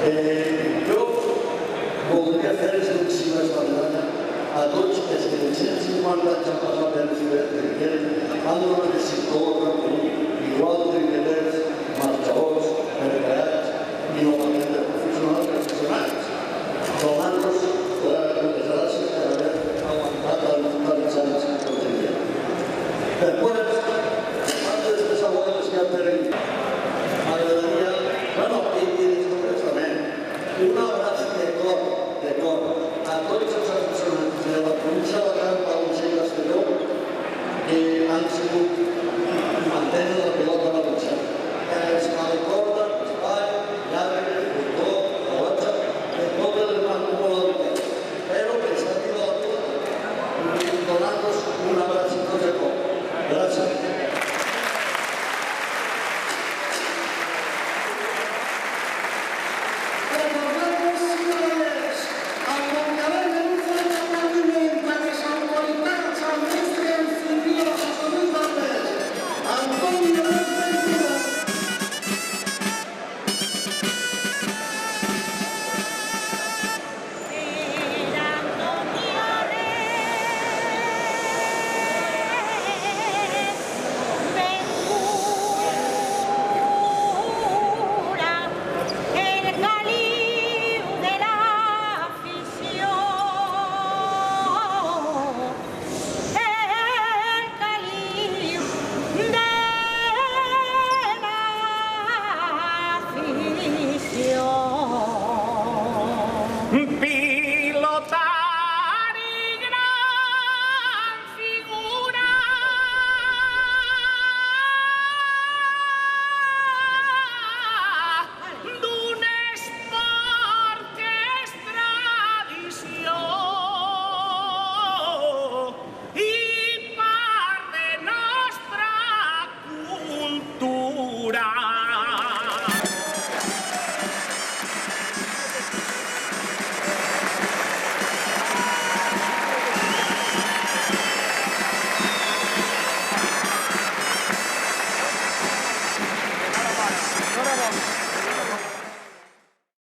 Jo voldria fer-los una esmentana a tots els que en 150 anys han passat per Figueres, han donat el sector, igual trinqueters, marxadors, empleats i novament de professionals i aficionats, donant-los les gràcies per haver aguantat tants anys que ho tenien. Després, abans de les abueles que han perit, m'agradaria, i descobreixament, un abraç de cor a tots els aficionats de la província de Camp, València i Castelló que han sigut